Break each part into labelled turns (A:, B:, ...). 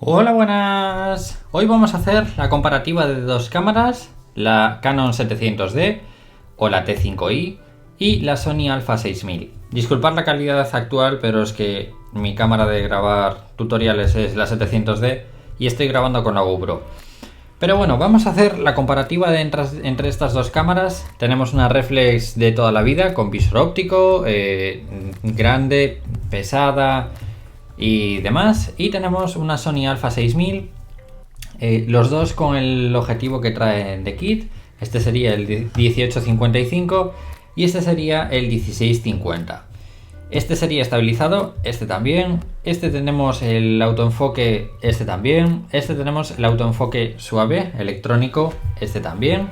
A: Hola, buenas. Hoy vamos a hacer la comparativa de dos cámaras, la Canon 700D o la T5i y la Sony Alpha 6000. Disculpad la calidad actual, pero es que mi cámara de grabar tutoriales es la 700D y estoy grabando con la GoPro. Pero bueno, vamos a hacer la comparativa entre estas dos cámaras. Tenemos una reflex de toda la vida con visor óptico, grande, pesada y demás. Y tenemos una Sony Alpha 6000, los dos con el objetivo que trae de kit. Este sería el 18-55 y este sería el 16-50. Este sería estabilizado, este también. Este tenemos el autoenfoque, este también. Este tenemos el autoenfoque suave, electrónico, este también.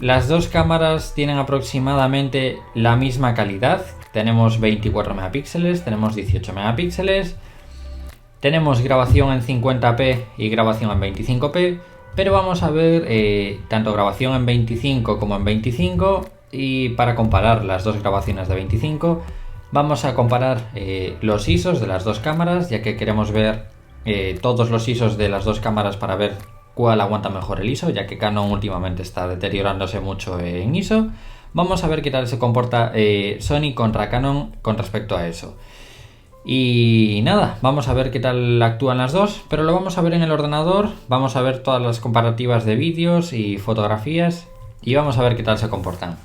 A: Las dos cámaras tienen aproximadamente la misma calidad. Tenemos 24 megapíxeles, tenemos 18 megapíxeles. Tenemos grabación en 50p y grabación en 25p. Pero vamos a ver tanto grabación en 25 como en 25. Y para comparar las dos grabaciones de 25 vamos a comparar los ISOs de las dos cámaras, ya que queremos ver todos los ISOs de las dos cámaras para ver cuál aguanta mejor el ISO, ya que Canon últimamente está deteriorándose mucho en ISO. Vamos a ver qué tal se comporta Sony contra Canon con respecto a eso. Y nada, vamos a ver qué tal actúan las dos, pero lo vamos a ver en el ordenador. Vamos a ver todas las comparativas de vídeos y fotografías y vamos a ver qué tal se comportan.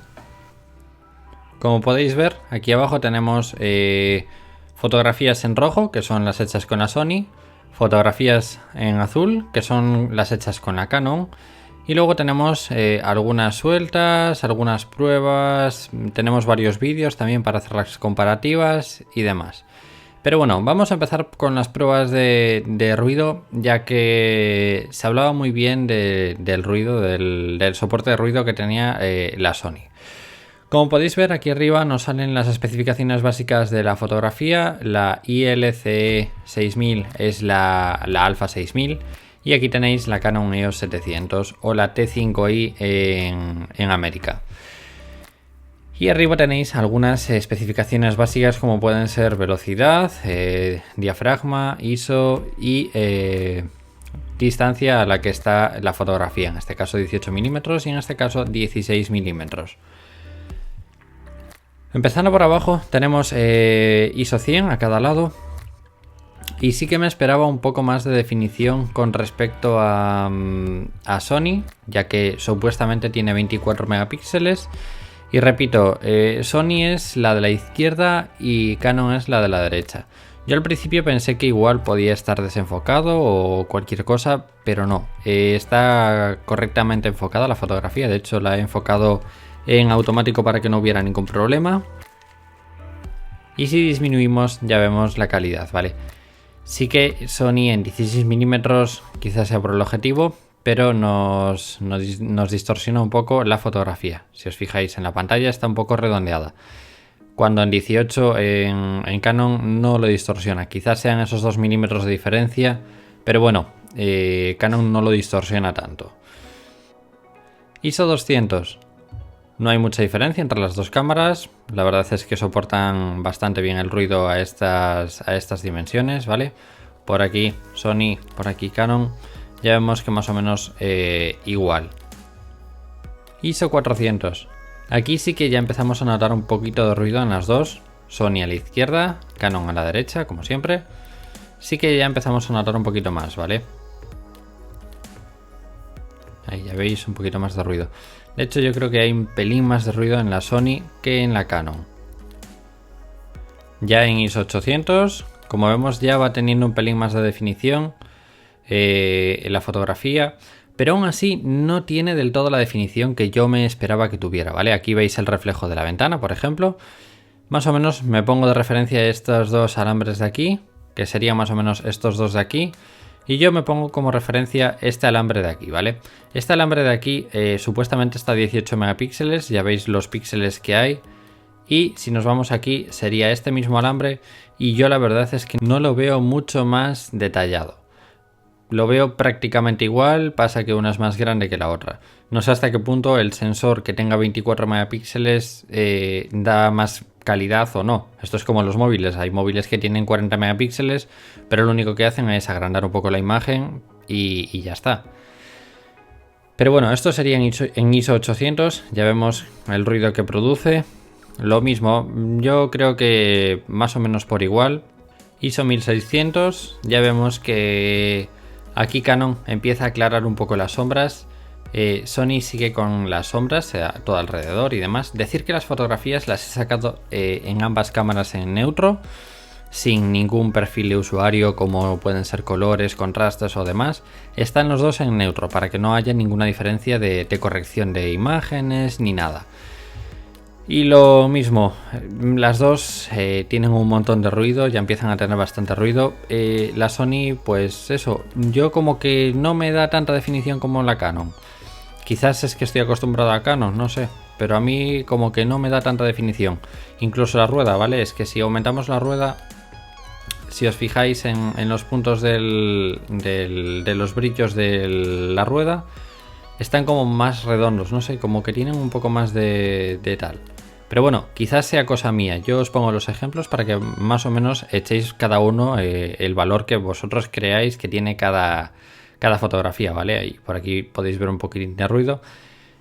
A: Como podéis ver, aquí abajo tenemos fotografías en rojo, que son las hechas con la Sony, fotografías en azul, que son las hechas con la Canon, y luego tenemos algunas sueltas, algunas pruebas, tenemos varios vídeos también para hacer las comparativas y demás. Pero bueno, vamos a empezar con las pruebas de ruido, ya que se hablaba muy bien del ruido, del soporte de ruido que tenía la Sony. Como podéis ver, aquí arriba nos salen las especificaciones básicas de la fotografía. La ILCE 6000 es la Alpha 6000 y aquí tenéis la Canon EOS 700 o la T5i en América. Y arriba tenéis algunas especificaciones básicas como pueden ser velocidad, diafragma, ISO y distancia a la que está la fotografía, en este caso 18 milímetros y en este caso 16 milímetros. Empezando por abajo tenemos ISO 100 a cada lado y sí que me esperaba un poco más de definición con respecto a Sony, ya que supuestamente tiene 24 megapíxeles y repito, Sony es la de la izquierda y Canon es la de la derecha. Yo al principio pensé que igual podía estar desenfocado o cualquier cosa, pero no, está correctamente enfocada la fotografía, de hecho la he enfocado en automático para que no hubiera ningún problema. Y si disminuimos ya vemos la calidad, ¿vale? Sí que Sony en 16 milímetros quizás sea por el objetivo, pero nos distorsiona un poco la fotografía. Si os fijáis en la pantalla está un poco redondeada, cuando en 18 en Canon no lo distorsiona. Quizás sean esos 2 milímetros de diferencia, pero bueno, Canon no lo distorsiona tanto. ISO 200. No hay mucha diferencia entre las dos cámaras, la verdad es que soportan bastante bien el ruido a estas dimensiones, ¿vale? Por aquí Sony, por aquí Canon, ya vemos que más o menos igual. ISO 400, aquí sí que ya empezamos a notar un poquito de ruido en las dos, Sony a la izquierda, Canon a la derecha, como siempre. Sí que ya empezamos a notar un poquito más, ¿vale? Ahí ya veis un poquito más de ruido. De hecho yo creo que hay un pelín más de ruido en la Sony que en la Canon. Ya en ISO 800, como vemos ya va teniendo un pelín más de definición en la fotografía, pero aún así no tiene del todo la definición que yo me esperaba que tuviera, ¿vale? Aquí veis el reflejo de la ventana, por ejemplo. Más o menos me pongo de referencia estos dos alambres de aquí, que serían más o menos estos dos de aquí. Y yo me pongo como referencia este alambre de aquí, ¿vale? Este alambre de aquí supuestamente está a 18 megapíxeles, ya veis los píxeles que hay. Y si nos vamos aquí sería este mismo alambre y yo la verdad es que no lo veo mucho más detallado. lo veo prácticamente igual, pasa que una es más grande que la otra. No sé hasta qué punto el sensor que tenga 24 megapíxeles da más calidad o no. Esto es como los móviles, hay móviles que tienen 40 megapíxeles, pero lo único que hacen es agrandar un poco la imagen y ya está. Pero bueno, esto sería en ISO 800, ya vemos el ruido que produce. Lo mismo, yo creo que más o menos por igual. ISO 1600, ya vemos que aquí Canon empieza a aclarar un poco las sombras. Sony sigue con las sombras todo alrededor y demás. Decir que las fotografías las he sacado en ambas cámaras en neutro, sin ningún perfil de usuario como pueden ser colores, contrastes o demás. Están los dos en neutro para que no haya ninguna diferencia de corrección de imágenes ni nada. Y lo mismo, las dos tienen un montón de ruido, ya empiezan a tener bastante ruido. La Sony, pues eso, yo como que no me da tanta definición como la Canon. Quizás es que estoy acostumbrado a Canon, no sé, pero a mí como que no me da tanta definición. Incluso la rueda, ¿vale? Es que si aumentamos la rueda, si os fijáis en los puntos de los brillos de la rueda, están como más redondos, no sé, como que tienen un poco más de tal. Pero bueno, quizás sea cosa mía. Yo os pongo los ejemplos para que más o menos echéis cada uno el valor que vosotros creáis que tiene cada fotografía, ¿vale? Y por aquí podéis ver un poquitín de ruido.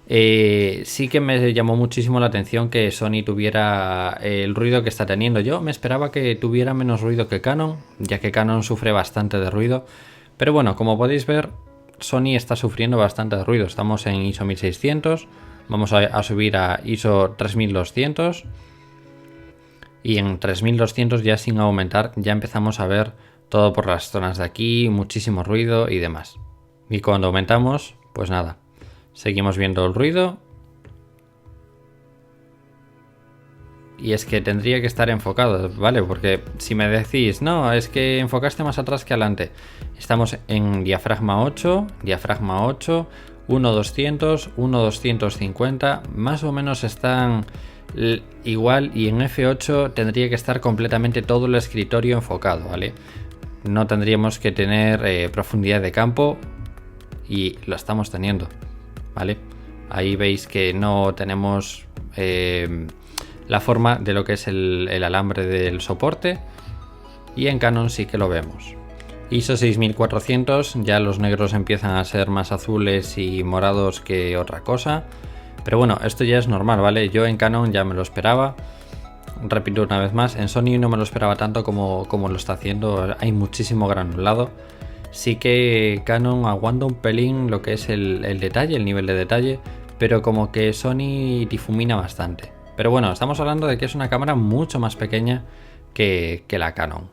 A: Sí que me llamó muchísimo la atención que Sony tuviera el ruido que está teniendo. Yo me esperaba que tuviera menos ruido que Canon, ya que Canon sufre bastante de ruido. Pero bueno, como podéis ver, Sony está sufriendo bastante de ruido. Estamos en ISO 1600, vamos a subir a ISO 3200 y en 3200 ya sin aumentar ya empezamos a ver todo por las zonas de aquí, muchísimo ruido y demás. Y cuando aumentamos, pues nada, seguimos viendo el ruido. Y es que tendría que estar enfocado, ¿vale? Porque si me decís, no, es que enfocaste más atrás que adelante. Estamos en diafragma 8, 1.200, 1.250, más o menos están igual, y en F8 tendría que estar completamente todo el escritorio enfocado, ¿vale? No tendríamos que tener profundidad de campo y lo estamos teniendo, ¿vale? Ahí veis que no tenemos la forma de lo que es el alambre del soporte, y en Canon sí que lo vemos. ISO 6400, ya los negros empiezan a ser más azules y morados que otra cosa, pero bueno, esto ya es normal, ¿vale? Yo en Canon ya me lo esperaba. Repito una vez más, en Sony no me lo esperaba tanto como lo está haciendo, hay muchísimo granulado. Sí que Canon aguanta un pelín lo que es el detalle, el nivel de detalle, pero como que Sony difumina bastante. Pero bueno, estamos hablando de que es una cámara mucho más pequeña que la Canon.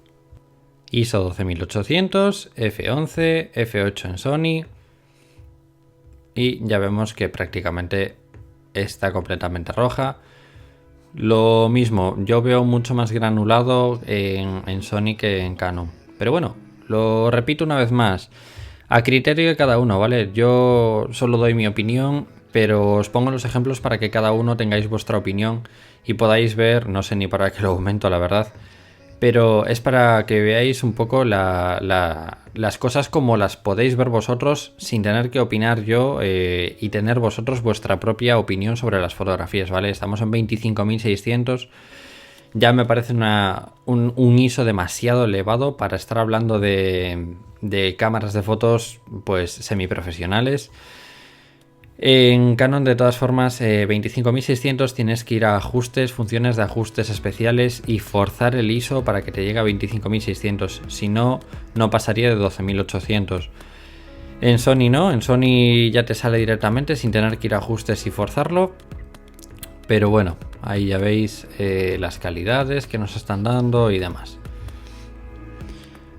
A: ISO 12800, F11, F8 en Sony, y ya vemos que prácticamente está completamente roja. Lo mismo, yo veo mucho más granulado en Sony que en Canon. Pero bueno, lo repito una vez más, a criterio de cada uno, ¿vale? Yo solo doy mi opinión, pero os pongo los ejemplos para que cada uno tengáis vuestra opinión y podáis ver, no sé ni para qué lo aumento, la verdad, pero es para que veáis un poco las cosas como las podéis ver vosotros sin tener que opinar yo y tener vosotros vuestra propia opinión sobre las fotografías, ¿vale? Estamos en 25.600, ya me parece un ISO demasiado elevado para estar hablando de cámaras de fotos pues semiprofesionales. En Canon, de todas formas, 25.600 tienes que ir a ajustes, funciones de ajustes especiales y forzar el ISO para que te llegue a 25.600. Si no, no pasaría de 12.800. En Sony no, en Sony ya te sale directamente sin tener que ir a ajustes y forzarlo. Pero bueno, ahí ya veis las calidades que nos están dando y demás.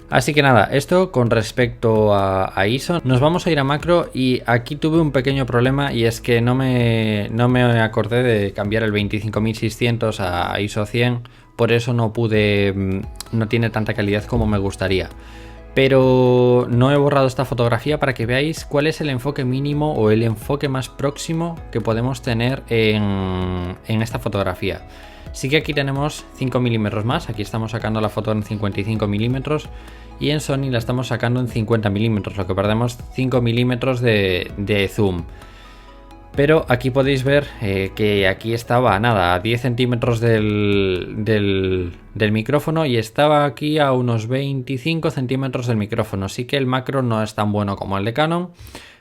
A: Así que nada, esto con respecto a ISO. Nos vamos a ir a macro y aquí tuve un pequeño problema, y es que no me acordé de cambiar el 25.600 a ISO 100, por eso no tiene tanta calidad como me gustaría. Pero no he borrado esta fotografía para que veáis cuál es el enfoque mínimo o el enfoque más próximo que podemos tener en esta fotografía. Sí que aquí tenemos 5 milímetros más, aquí estamos sacando la foto en 55 milímetros y en Sony la estamos sacando en 50 milímetros, lo que perdemos 5 milímetros de zoom. Pero aquí podéis ver que aquí estaba nada, a 10 centímetros del micrófono y estaba aquí a unos 25 centímetros del micrófono. Sí que el macro no es tan bueno como el de Canon,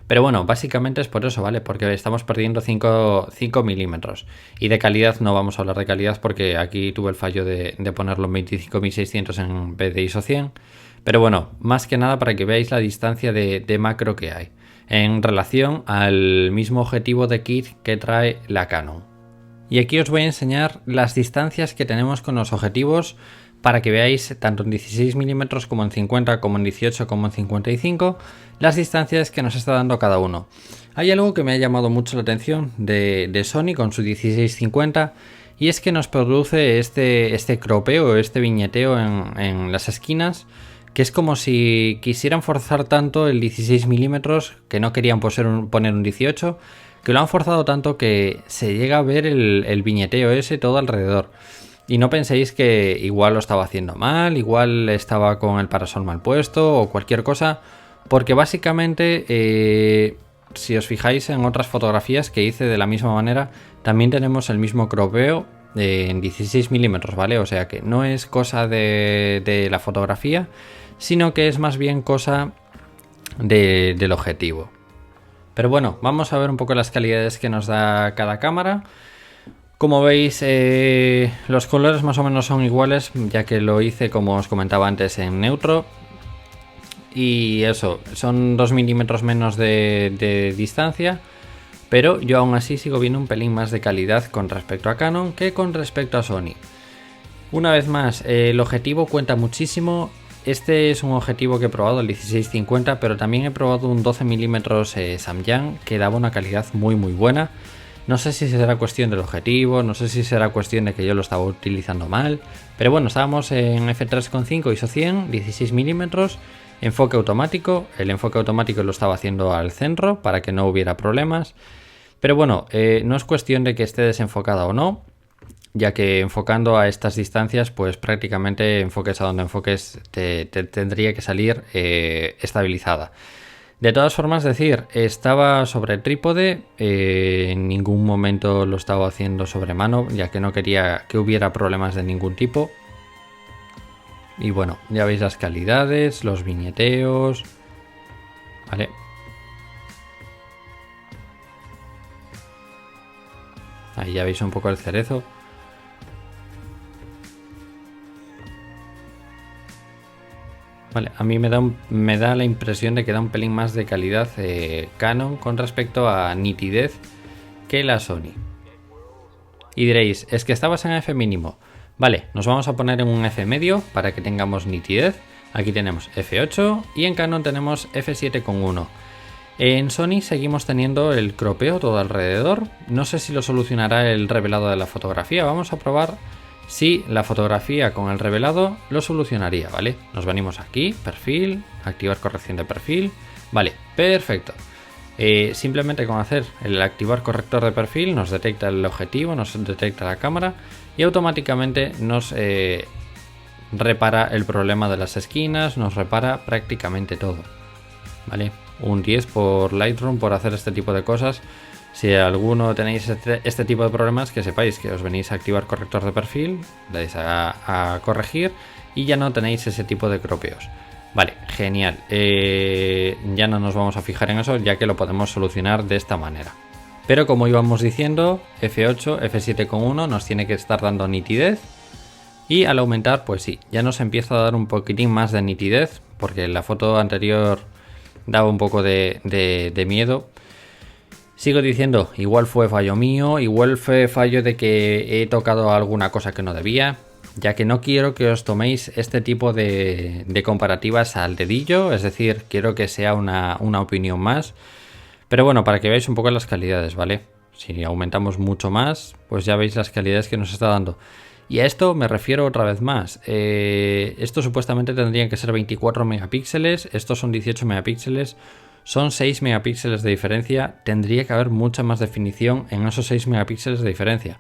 A: pero bueno, básicamente es por eso, ¿vale? Porque estamos perdiendo 5 milímetros. Y de calidad no vamos a hablar de calidad porque aquí tuve el fallo de ponerlo en 25.600 en vez de ISO 100. Pero bueno, más que nada para que veáis la distancia de macro que hay en relación al mismo objetivo de kit que trae la Canon. Y aquí os voy a enseñar las distancias que tenemos con los objetivos para que veáis tanto en 16 milímetros como en 50, como en 18, como en 55, las distancias que nos está dando cada uno. Hay algo que me ha llamado mucho la atención de Sony con su 16-50 y es que nos produce este cropeo, este viñeteo en las esquinas, que es como si quisieran forzar tanto el 16 milímetros que no querían poner un 18, que lo han forzado tanto que se llega a ver el viñeteo ese todo alrededor. Y no penséis que igual lo estaba haciendo mal, igual estaba con el parasol mal puesto o cualquier cosa, porque básicamente si os fijáis en otras fotografías que hice de la misma manera, también tenemos el mismo cropeo en 16 milímetros, ¿vale? O sea que no es cosa de la fotografía, sino que es más bien cosa del objetivo. Pero bueno, vamos a ver un poco las calidades que nos da cada cámara. Como veis, los colores más o menos son iguales, ya que lo hice, como os comentaba antes, en neutro. Y eso, son 2 milímetros menos de distancia, pero yo aún así sigo viendo un pelín más de calidad con respecto a Canon que con respecto a Sony. Una vez más, el objetivo cuenta muchísimo. Este es un objetivo que he probado, el 16-50, pero también he probado un 12 milímetros Samyang que daba una calidad muy buena. No sé si será cuestión del objetivo, no sé si será cuestión de que yo lo estaba utilizando mal, pero bueno, estábamos en f3.5 ISO 100, 16 milímetros, enfoque automático. El enfoque automático lo estaba haciendo al centro para que no hubiera problemas, pero bueno, no es cuestión de que esté desenfocada o no, ya que enfocando a estas distancias, pues prácticamente enfoques a donde enfoques te tendría que salir estabilizada. De todas formas, decir, estaba sobre el trípode, en ningún momento lo estaba haciendo sobre mano, ya que no quería que hubiera problemas de ningún tipo. Y bueno, ya veis las calidades, los viñeteos, ¿vale? Ahí ya veis un poco el cerezo. Vale, a mí me da la impresión de que da un pelín más de calidad Canon con respecto a nitidez que la Sony. Y diréis, es que estabas en F mínimo. Vale, nos vamos a poner en un F medio para que tengamos nitidez. Aquí tenemos F8 y en Canon tenemos F7.1. En Sony seguimos teniendo el cropeo todo alrededor. No sé si lo solucionará el revelado de la fotografía. Vamos a probar si la fotografía con el revelado lo solucionaría, ¿vale? Nos venimos aquí, perfil, activar corrección de perfil. Vale, perfecto. Simplemente con hacer el activar corrector de perfil nos detecta el objetivo, nos detecta la cámara y automáticamente nos repara el problema de las esquinas, nos repara prácticamente todo, ¿vale? Un 10 por Lightroom por hacer este tipo de cosas. Si alguno tenéis este tipo de problemas, que sepáis que os venís a activar corrector de perfil, le dais a corregir y ya no tenéis ese tipo de cropeos. Vale, genial. Ya no nos vamos a fijar en eso, ya que lo podemos solucionar de esta manera. Pero como íbamos diciendo, F8, F7.1 nos tiene que estar dando nitidez. Y al aumentar, pues sí, ya nos empieza a dar un poquitín más de nitidez, porque la foto anterior daba un poco de miedo. Sigo diciendo, igual fue fallo mío, igual fue fallo de que he tocado alguna cosa que no debía, ya que no quiero que os toméis este tipo de comparativas al dedillo, es decir, quiero que sea una opinión más. Pero bueno, para que veáis un poco las calidades, ¿vale? Si aumentamos mucho más, pues ya veis las calidades que nos está dando. Y a esto me refiero otra vez más. Esto supuestamente tendrían que ser 24 megapíxeles, estos son 18 megapíxeles. Son 6 megapíxeles de diferencia, tendría que haber mucha más definición en esos 6 megapíxeles de diferencia.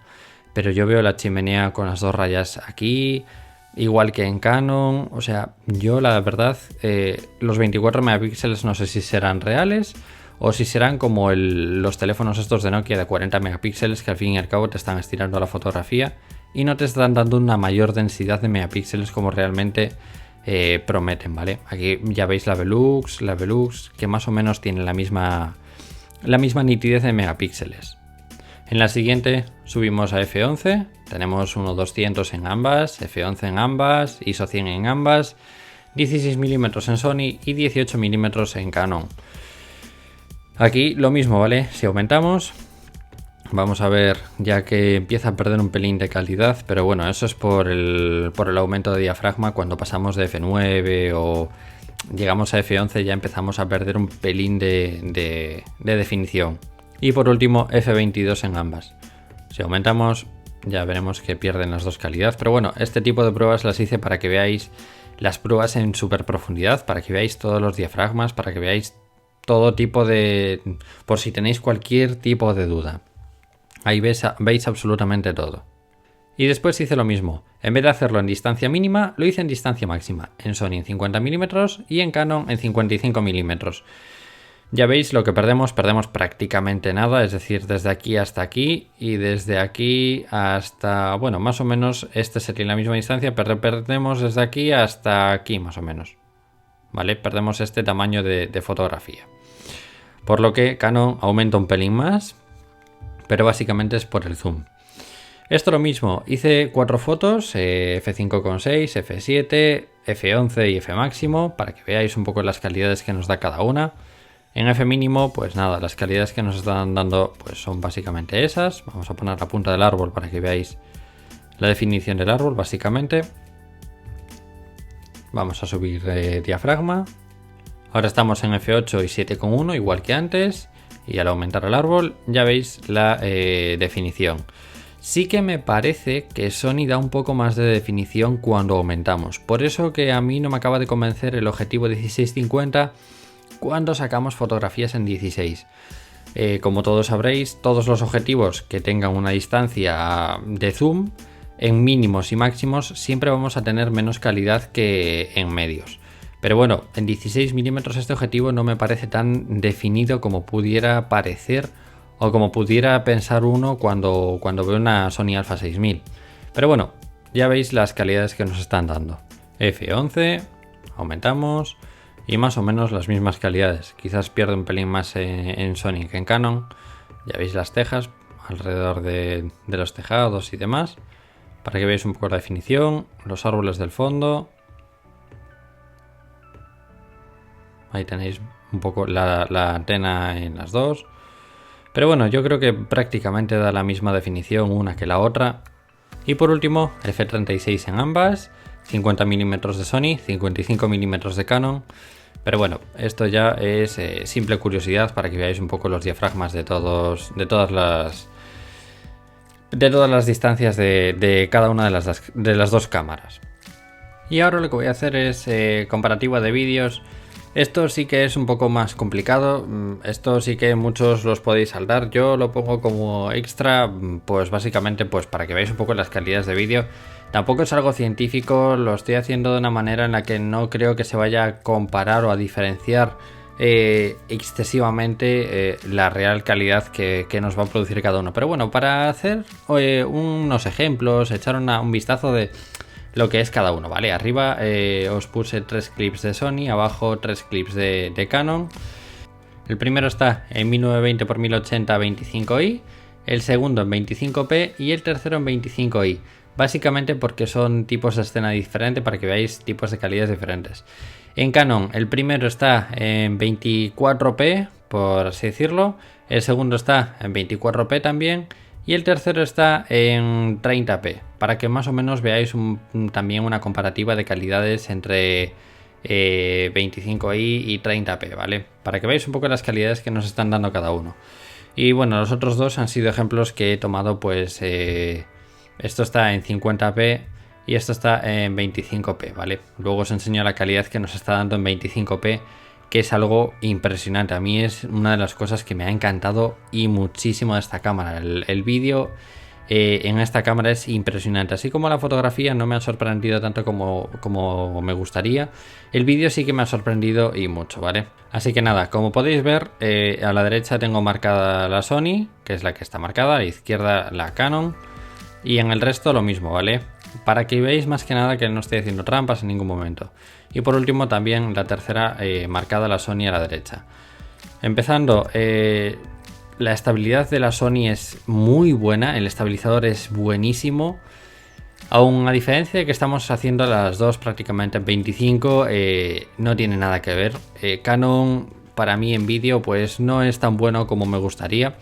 A: pero yo veo la chimenea con las dos rayas aquí, igual que en Canon. O sea, yo la verdad, los 24 megapíxeles no sé si serán reales o si serán como los teléfonos estos de Nokia de 40 megapíxeles, que al fin y al cabo te están estirando la fotografía y no te están dando una mayor densidad de megapíxeles como realmente prometen, ¿vale? Aquí ya veis la Velux, que más o menos tiene la misma nitidez de megapíxeles. En la siguiente subimos a F11, tenemos 1.200 en ambas, F11 en ambas, ISO 100 en ambas, 16 mm en Sony y 18 mm en Canon. Aquí lo mismo, ¿vale? Si aumentamos, vamos a ver ya que empieza a perder un pelín de calidad, pero bueno, eso es por el aumento de diafragma. Cuando pasamos de F9 o llegamos a F11 ya empezamos a perder un pelín de definición. Y por último F22 en ambas. Si aumentamos ya veremos que pierden las dos calidad, pero bueno, este tipo de pruebas las hice para que veáis las pruebas en super profundidad, para que veáis todos los diafragmas, para que veáis todo tipo de... por si tenéis cualquier tipo de duda. Ahí veis absolutamente todo. Y después hice lo mismo. En vez de hacerlo en distancia mínima, lo hice en distancia máxima. En Sony en 50 mm y en Canon en 55 mm. Ya veis lo que perdemos prácticamente nada, es decir, desde aquí hasta aquí y desde aquí hasta, bueno, más o menos este sería la misma distancia, pero perdemos desde aquí hasta aquí más o menos. ¿Vale? Perdemos este tamaño de fotografía. Por lo que Canon aumenta un pelín más, pero básicamente es por el zoom. Esto lo mismo, hice 4 fotos, f5.6, f7, f11 y f máximo, para que veáis un poco las calidades que nos da cada una. En f mínimo, pues nada, las calidades que nos están dando pues son básicamente esas. Vamos a poner la punta del árbol para que veáis la definición del árbol, básicamente. Vamos a subir diafragma. Ahora estamos en f8 y 7.1, igual que antes. Y al aumentar el árbol ya veis la definición. Sí que me parece que Sony da un poco más de definición cuando aumentamos. Por eso que a mí no me acaba de convencer el objetivo 16-50 cuando sacamos fotografías en 16. Como todos sabréis, todos los objetivos que tengan una distancia de zoom en mínimos y máximos siempre vamos a tener menos calidad que en medios. Pero bueno, en 16 mm este objetivo no me parece tan definido como pudiera parecer o como pudiera pensar uno cuando ve una Sony Alpha 6000. Pero bueno, ya veis las calidades que nos están dando. F11, aumentamos y más o menos las mismas calidades. Quizás pierde un pelín más en Sony que en Canon. Ya veis las tejas alrededor de los tejados y demás. Para que veáis un poco la definición, los árboles del fondo. Ahí tenéis un poco la antena en las dos. Pero bueno, yo creo que prácticamente da la misma definición una que la otra. Y por último, f36 en ambas, 50 mm de Sony, 55 mm de Canon. Pero bueno, esto ya es simple curiosidad para que veáis un poco los diafragmas de todas las distancias de cada una de las dos cámaras. Y ahora lo que voy a hacer es comparativa de vídeos. Esto sí que es un poco más complicado, esto sí que muchos los podéis saltar, yo lo pongo como extra, pues básicamente pues para que veáis un poco las calidades de vídeo. Tampoco es algo científico, lo estoy haciendo de una manera en la que no creo que se vaya a comparar o a diferenciar excesivamente la real calidad que nos va a producir cada uno. Pero bueno, para hacer unos ejemplos, echar un vistazo de lo que es cada uno, ¿vale? Arriba os puse 3 clips de Sony, abajo 3 clips de Canon. El primero está en 1920x1080 25i, el segundo en 25p y el tercero en 25i. Básicamente porque son tipos de escena diferentes, para que veáis tipos de calidades diferentes. En Canon el primero está en 24p, por así decirlo, el segundo está en 24p también y el tercero está en 30p, para que más o menos veáis también una comparativa de calidades entre 25i y 30p, ¿vale? Para que veáis un poco las calidades que nos están dando cada uno. Y bueno, los otros dos han sido ejemplos que he tomado, pues esto está en 50p y esto está en 25p, ¿vale? Luego os enseño la calidad que nos está dando en 25p, que es algo impresionante. A mí es una de las cosas que me ha encantado y muchísimo de esta cámara. El vídeo en esta cámara es impresionante. Así como la fotografía no me ha sorprendido tanto como me gustaría, el vídeo sí que me ha sorprendido y mucho, ¿vale? Así que nada, como podéis ver, a la derecha tengo marcada la Sony, que es la que está marcada, a la izquierda la Canon, y en el resto lo mismo, ¿vale? Para que veáis más que nada que no estoy haciendo trampas en ningún momento. Y por último también la tercera marcada la Sony a la derecha. Empezando, la estabilidad de la Sony es muy buena, el estabilizador es buenísimo. Aún a diferencia de que estamos haciendo las dos prácticamente en 25, no tiene nada que ver. Canon para mí en vídeo pues no es tan bueno como me gustaría.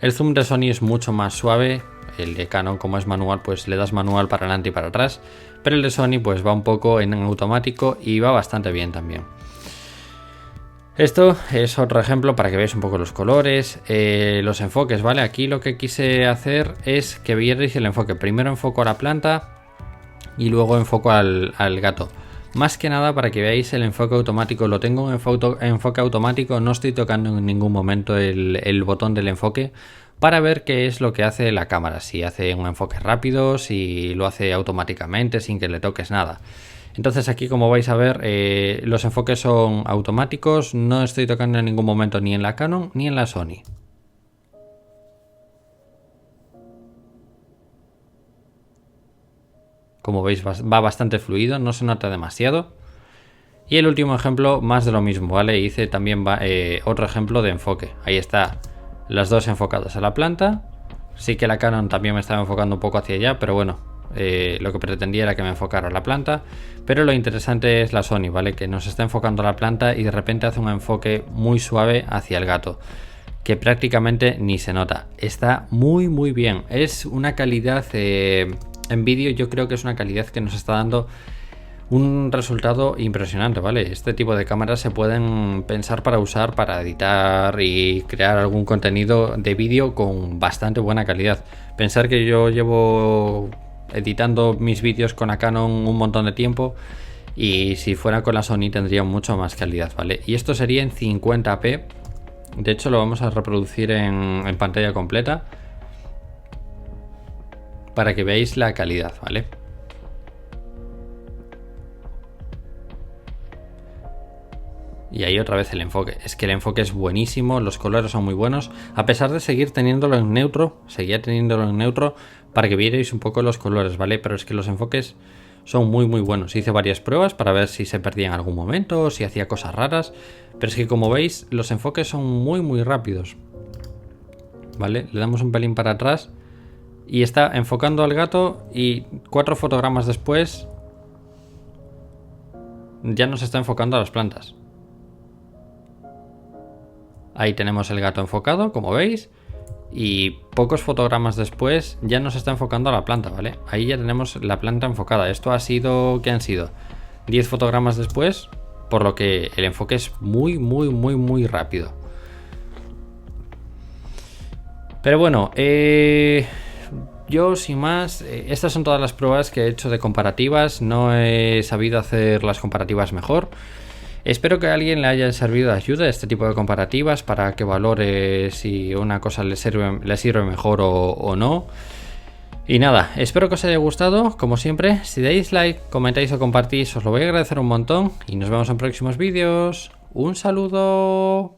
A: El zoom de Sony es mucho más suave. El de Canon, como es manual, pues le das manual para adelante y para atrás. Pero el de Sony pues va un poco en automático y va bastante bien también. Esto es otro ejemplo para que veáis un poco los colores, los enfoques, ¿vale? Aquí lo que quise hacer es que vierais el enfoque. Primero enfoco a la planta y luego enfoco al gato. Más que nada para que veáis el enfoque automático. Lo tengo en enfoque automático, no estoy tocando en ningún momento el botón del enfoque para ver qué es lo que hace la cámara. Si hace un enfoque rápido, si lo hace automáticamente sin que le toques nada. Entonces aquí, como vais a ver, los enfoques son automáticos, no estoy tocando en ningún momento ni en la Canon ni en la Sony. Como veis va bastante fluido, no se nota demasiado. Y el último ejemplo, más de lo mismo, ¿vale? Hice también otro ejemplo de enfoque. Ahí está, las dos enfocadas a la planta. Sí que la Canon también me estaba enfocando un poco hacia allá, pero bueno, lo que pretendía era que me enfocara a la planta. Pero lo interesante es la Sony, ¿vale? Que nos está enfocando a la planta y de repente hace un enfoque muy suave hacia el gato, que prácticamente ni se nota. Está muy muy bien. Es una calidad en vídeo, yo creo que es una calidad que nos está dando un resultado impresionante, ¿vale? Este tipo de cámaras se pueden pensar para usar para editar y crear algún contenido de vídeo con bastante buena calidad. Pensar que yo llevo editando mis vídeos con la Canon un montón de tiempo y si fuera con la Sony tendría mucho más calidad, ¿vale? Y esto sería en 50p. De hecho lo vamos a reproducir en pantalla completa para que veáis la calidad, ¿vale? Y ahí otra vez el enfoque. Es que el enfoque es buenísimo, los colores son muy buenos. A pesar de seguir teniéndolo en neutro, seguía teniéndolo en neutro para que vierais un poco los colores, ¿vale? Pero es que los enfoques son muy muy buenos. Hice varias pruebas para ver si se perdía en algún momento o si hacía cosas raras. Pero es que como veis, los enfoques son muy muy rápidos. ¿Vale? Le damos un pelín para atrás y está enfocando al gato y 4 fotogramas después ya nos está enfocando a las plantas. Ahí tenemos el gato enfocado, como veis, y pocos fotogramas después ya nos está enfocando a la planta, ¿vale? Ahí ya tenemos la planta enfocada. Esto ha sido, ¿qué han sido? 10 fotogramas después, por lo que el enfoque es muy, muy, muy, muy rápido. Pero bueno, yo sin más, estas son todas las pruebas que he hecho de comparativas. No he sabido hacer las comparativas mejor. Espero que a alguien le haya servido de ayuda este tipo de comparativas para que valore si una cosa le sirve mejor o no. Y nada, espero que os haya gustado. Como siempre, si dais like, comentáis o compartís, os lo voy a agradecer un montón. Y nos vemos en próximos vídeos. ¡Un saludo!